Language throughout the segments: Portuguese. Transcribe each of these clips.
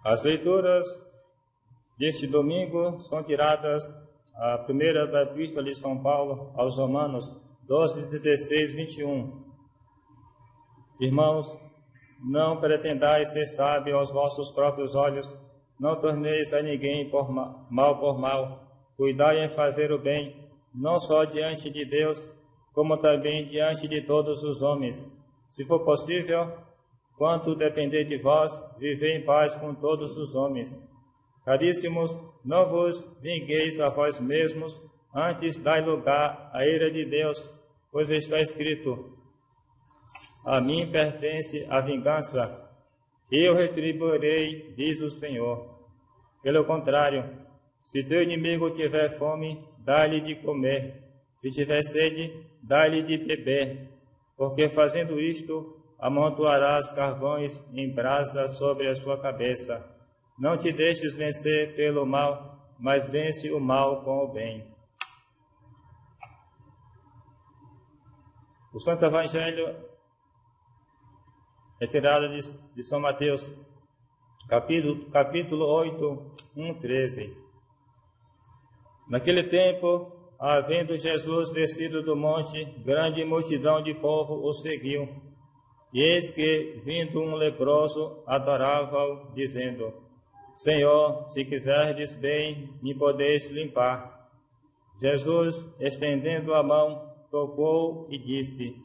As leituras deste domingo são tiradas a primeira da Epístola de São Paulo aos Romanos 12, 16, 21. Irmãos, não pretendais ser sábios aos vossos próprios olhos, não torneis a ninguém mal por mal, cuidai em fazer o bem, não só diante de Deus, como também diante de todos os homens. Se for possível, quanto depender de vós, vivei em paz com todos os homens. Caríssimos, não vos vingueis a vós mesmos, antes dai lugar à ira de Deus, pois está escrito: a mim pertence a vingança, eu retribuirei, diz o Senhor. Pelo contrário, se teu inimigo tiver fome, dá-lhe de comer, se tiver sede, dá-lhe de beber, porque fazendo isto, amontoarás carvões em brasa sobre a sua cabeça. Não te deixes vencer pelo mal, mas vence o mal com o bem. O Santo Evangelho é tirado de São Mateus, capítulo 8, 1, 13. Naquele tempo, havendo Jesus descido do monte, grande multidão de povo o seguiu. E eis que, vindo um leproso, adorava-o, dizendo: Senhor, se quiserdes bem, me podeis limpar. Jesus, estendendo a mão, tocou e disse: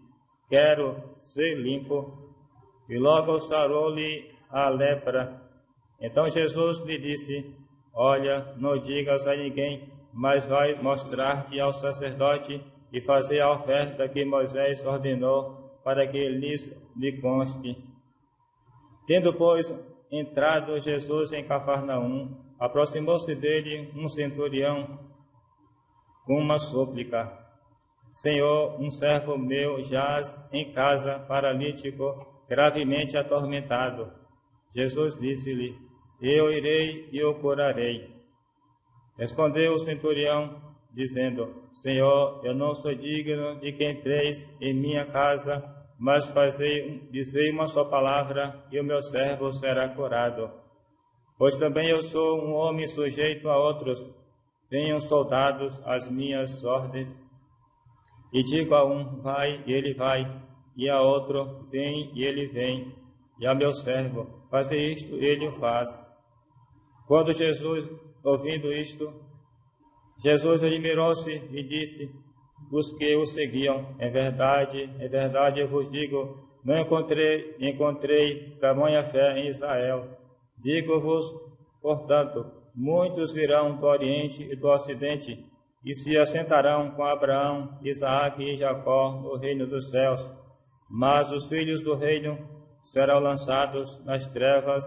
Quero ser limpo. E logo sarou-lhe a lepra. Então Jesus lhe disse: Olha, não digas a ninguém, mas vai mostrar-te ao sacerdote e fazer a oferta que Moisés ordenou, para que lhe conste. Tendo, pois, entrado Jesus em Cafarnaum, aproximou-se dele um centurião com uma súplica: Senhor, um servo meu jaz em casa, paralítico, gravemente atormentado. Jesus disse-lhe: Eu irei e o curarei. Respondeu o centurião, dizendo: Senhor, eu não sou digno de que entreis em minha casa, mas dizei uma só palavra e o meu servo será curado. Pois também eu sou um homem sujeito a outros, tenho soldados às minhas ordens, e digo a um: vai, e ele vai, e a outro: vem, e ele vem, e a meu servo: faze isto, ele o faz. Quando Jesus, ouvindo isto, Jesus admirou-se e disse: os que o seguiam: em verdade eu vos digo, não encontrei tamanha fé em Israel. Digo-vos, portanto, muitos virão do Oriente e do Ocidente, e se assentarão com Abraão, Isaque e Jacó no reino dos céus. Mas os filhos do reino serão lançados nas trevas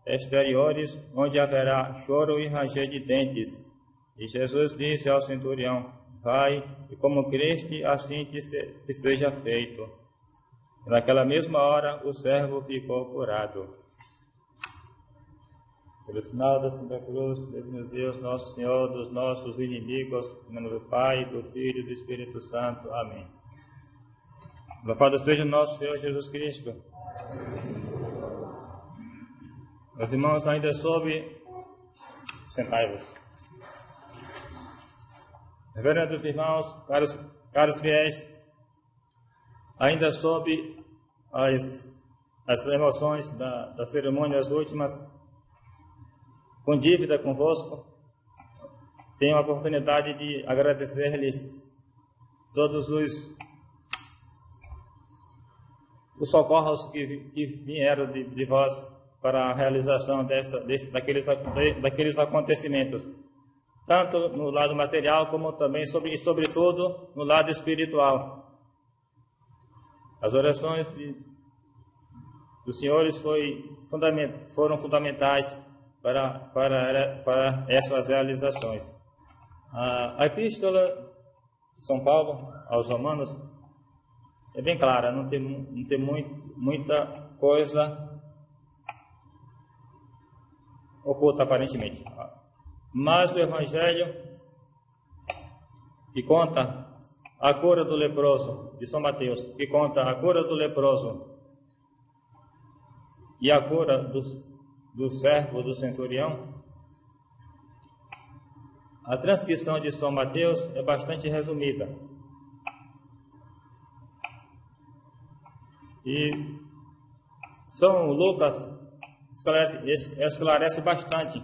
exteriores, onde haverá choro e ranger de dentes. E Jesus disse ao centurião: vai, e como creste, assim te seja feito. E naquela mesma hora o servo ficou curado. Pelo sinal da Santa Cruz, meu Deus, nosso Senhor, dos nossos inimigos, em nome do Pai, do Filho e do Espírito Santo. Amém. Louvado seja nosso Senhor Jesus Cristo. Meus irmãos, ainda soube, sentai-vos. Reverendos irmãos, caros fiéis, ainda soube as emoções das cerimônias últimas, com dívida convosco, tenho a oportunidade de agradecer-lhes todos os socorros que vieram de vós para a realização daqueles acontecimentos, tanto no lado material como também, sobretudo, no lado espiritual. As orações dos senhores foram fundamentais para essas realizações. A Epístola de São Paulo aos Romanos é bem clara, não tem muita coisa oculta aparentemente. Mas o Evangelho que conta a cura do leproso, de São Mateus, que conta a cura do leproso e a cura do servo do centurião, a transcrição de São Mateus é bastante resumida. E São Lucas esclarece bastante.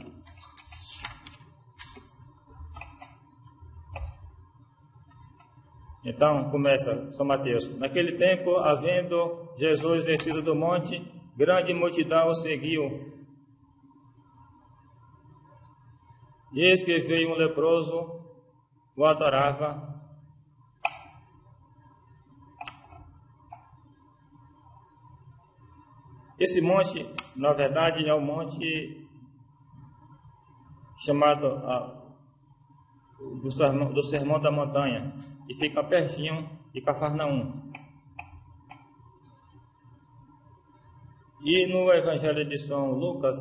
Então, começa São Mateus. Naquele tempo, havendo Jesus descido do monte, grande multidão o seguiu. E eis que veio um leproso, o adorava. Esse monte, na verdade, é um monte chamado do Sermão da Montanha, e fica pertinho de Cafarnaum. E no Evangelho de São Lucas,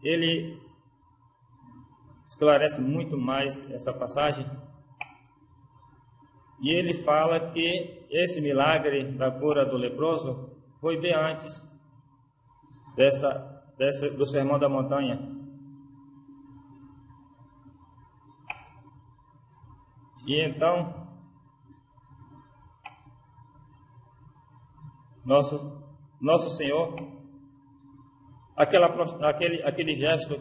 ele esclarece muito mais essa passagem, e ele fala que esse milagre da cura do leproso foi bem antes do Sermão da Montanha. E então, nosso Senhor, aquele gesto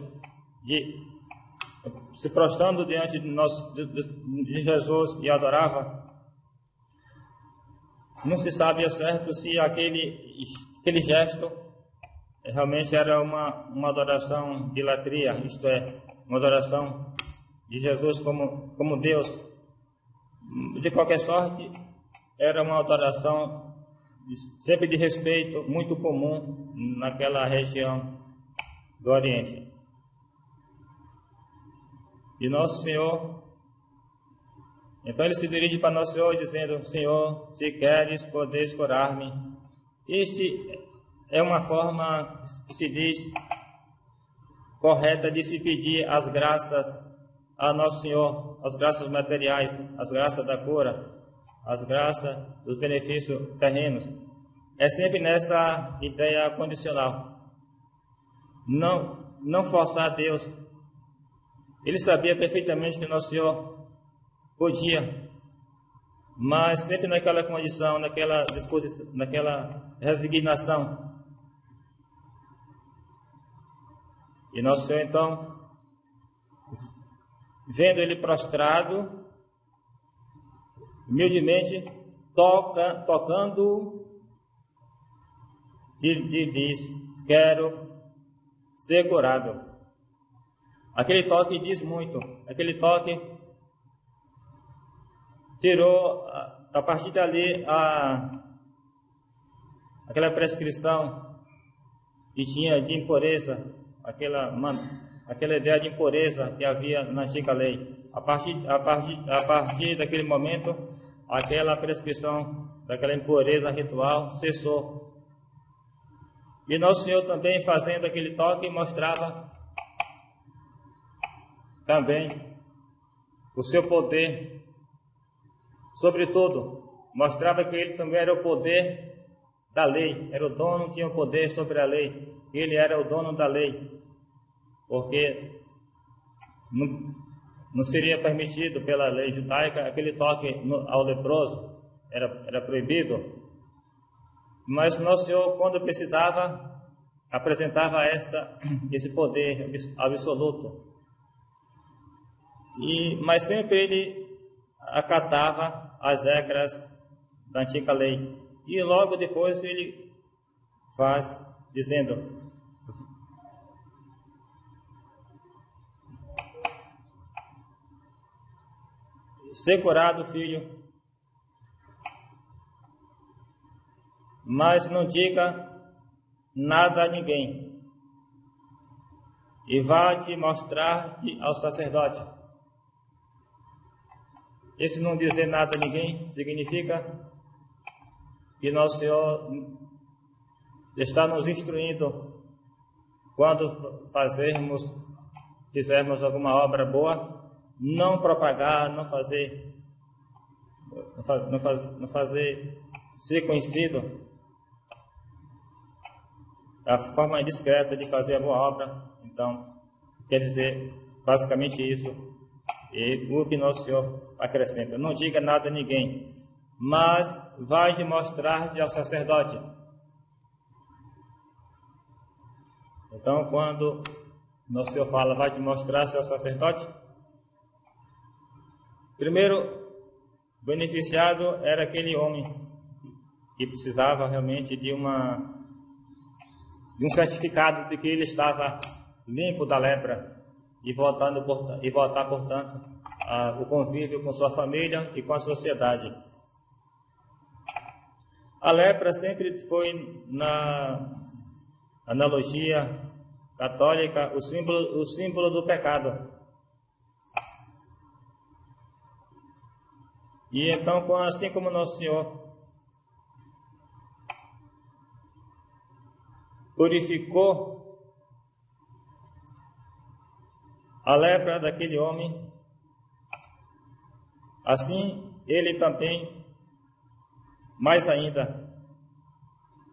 de se prostrando diante de Jesus e adorava, não se sabe ao certo se aquele gesto realmente era uma adoração de latria, isto é, uma adoração de Jesus como Deus. De qualquer sorte, era uma adoração sempre de respeito, muito comum naquela região do Oriente. E Nosso Senhor, então ele se dirige para Nosso Senhor dizendo: Senhor, se queres, podes curar-me. Este é uma forma que se diz correta de se pedir as graças a Nosso Senhor, as graças materiais, as graças da cura, as graças dos benefícios terrenos. É sempre nessa ideia condicional. Não forçar Deus. Ele sabia perfeitamente que Nosso Senhor podia, mas sempre naquela condição, naquela disposição, naquela resignação. E Nosso Senhor, então, vendo ele prostrado, humildemente, tocando, e diz: quero ser curado. Aquele toque diz muito. Aquele toque tirou, a partir dali, aquela prescrição que tinha de impureza, aquela ideia de impureza que havia na antiga lei. A partir daquele momento, aquela prescrição daquela impureza ritual cessou. E Nosso Senhor também, fazendo aquele toque, mostrava também o seu poder. Sobretudo, mostrava que ele também era o poder da lei, era o dono, tinha o poder sobre a lei. Ele era o dono da lei, porque não seria permitido pela lei judaica aquele toque ao leproso, era proibido. Mas Nosso Senhor, quando precisava, apresentava esse poder absoluto. Mas sempre ele acatava as regras da antiga lei. E logo depois ele faz, dizendo: ser curado, filho, mas não diga nada a ninguém, e vá-te mostrar-te ao sacerdote. Esse não dizer nada a ninguém significa que Nosso Senhor está nos instruindo quando fizermos alguma obra boa, não propagar, não fazer ser conhecido a forma discreta de fazer a boa obra. Então, quer dizer basicamente isso. E o que Nosso Senhor acrescenta: não diga nada a ninguém, mas vai mostrar-te ao sacerdote. Então, quando Nosso Senhor fala vai te mostrar-se ao sacerdote, primeiro beneficiado era aquele homem que precisava realmente de um certificado de que ele estava limpo da lepra e voltar, portanto, o convívio com sua família e com a sociedade. A lepra sempre foi, na analogia católica, o símbolo do pecado. E então, assim como Nosso Senhor purificou a lepra daquele homem, assim ele também, mais ainda,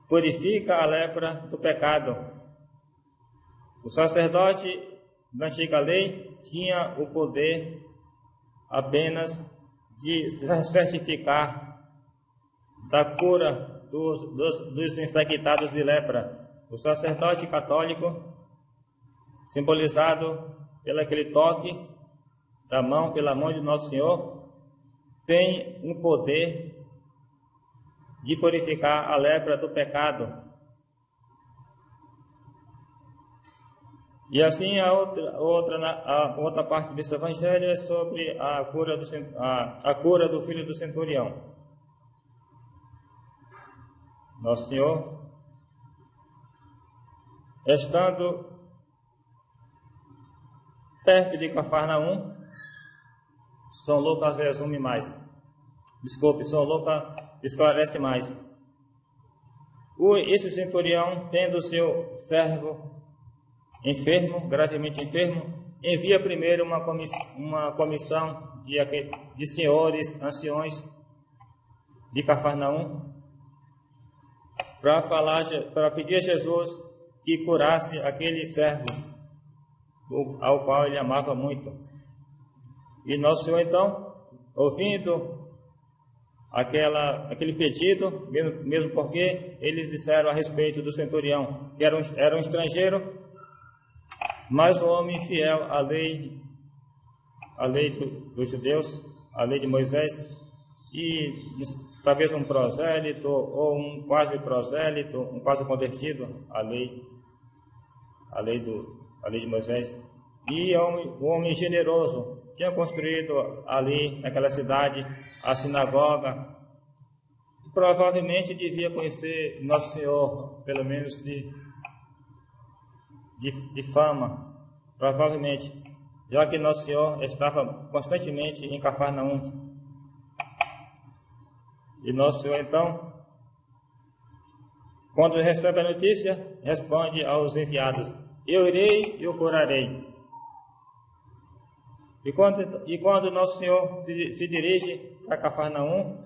purifica a lepra do pecado. O sacerdote da antiga lei tinha o poder apenas de certificar da cura dos infectados de lepra. O sacerdote católico, simbolizado pelo aquele toque pela mão de Nosso Senhor, tem um poder de purificar a lepra do pecado. E assim a outra parte desse evangelho é sobre a cura do filho do centurião. Nosso Senhor, estando perto de Cafarnaum, São Lucas resume mais. São Lucas esclarece mais. Esse centurião, tendo seu servo enfermo, gravemente enfermo, envia primeiro uma comissão de senhores, anciões de Cafarnaum, para pedir a Jesus que curasse aquele servo, ao qual ele amava muito. E Nosso Senhor, então, ouvindo aquele pedido, mesmo porque eles disseram a respeito do centurião que era um estrangeiro, mas um homem fiel à lei dos judeus, à lei de Moisés, e talvez um prosélito ou um quase prosélito, um quase convertido à lei de Moisés. E um homem generoso, tinha construído ali naquela cidade a sinagoga. Provavelmente devia conhecer Nosso Senhor, pelo menos de fama, provavelmente, já que Nosso Senhor estava constantemente em Cafarnaum. E Nosso Senhor, então, quando recebe a notícia, responde aos enviados: eu irei e o curarei. E quando Nosso Senhor se dirige a Cafarnaum,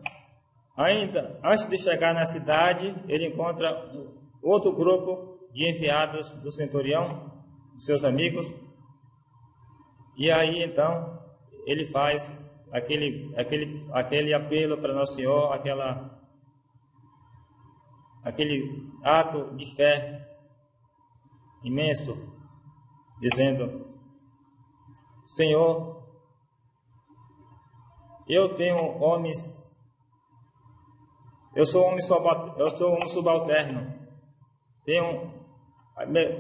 ainda antes de chegar na cidade, ele encontra outro grupo de enviados do centurião, de seus amigos, e aí então ele faz aquele apelo para Nosso Senhor, aquele ato de fé imenso, dizendo: Senhor, eu sou homem subalterno,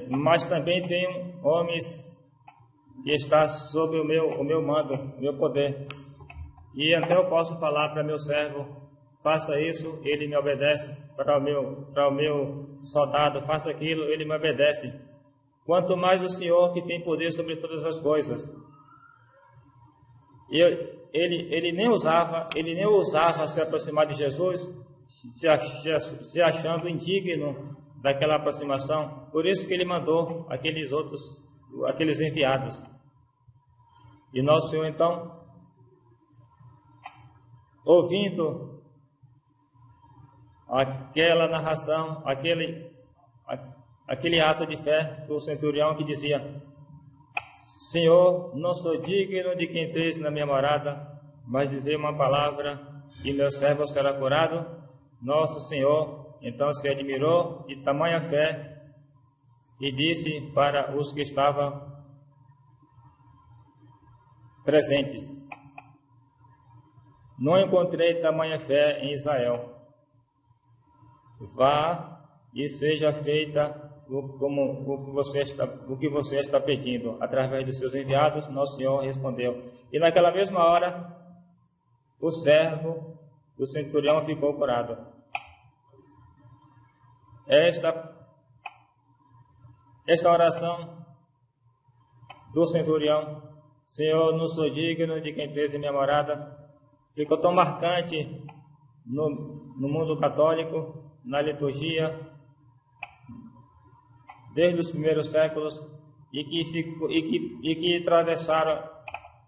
mas também tenho homens que estão sob o meu mando, o meu poder. E então eu posso falar para meu servo: faça isso, ele me obedece. Para o meu soldado: faça aquilo, ele me obedece. Quanto mais o Senhor, que tem poder sobre todas as coisas. E ele nem ousava se aproximar de Jesus, se achando indigno daquela aproximação. Por isso que ele mandou aqueles enviados. E Nosso Senhor, então, ouvindo aquela narração, aquele ato de fé do centurião que dizia: Senhor, não sou digno de que entreis na minha morada, mas dizer uma palavra e meu servo será curado. Nosso Senhor então se admirou de tamanha fé e disse para os que estavam presentes: Não encontrei tamanha fé em Israel. Vá e seja feita o que você está pedindo através dos seus enviados. Nosso Senhor respondeu. E naquela mesma hora, o servo do centurião ficou curado. Esta oração do centurião: Senhor, não sou digno de quem fez minha morada, ficou tão marcante no mundo católico, na liturgia, desde os primeiros séculos, e que atravessaram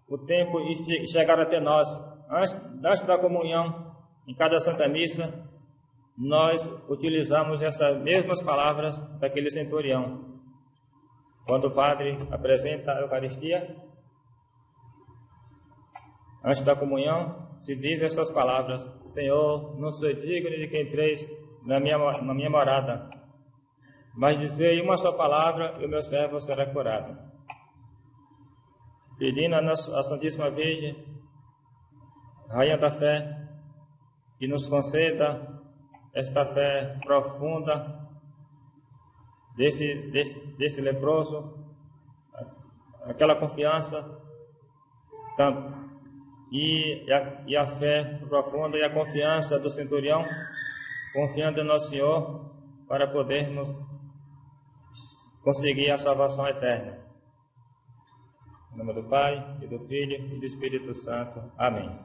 o tempo e chegaram até nós. Antes da comunhão, em cada Santa Missa, nós utilizamos essas mesmas palavras daquele centurião. Quando o padre apresenta a Eucaristia, antes da comunhão, se diz essas palavras: Senhor, não sou digno de que entreis na minha morada, mas dizei uma só palavra e o meu servo será curado. Pedindo a Santíssima Virgem, Rainha da Fé, que nos conceda esta fé profunda desse leproso, aquela confiança, e a fé profunda e a confiança do centurião, confiando em Nosso Senhor, para podermos conseguir a salvação eterna. Em nome do Pai, e do Filho, e do Espírito Santo. Amém.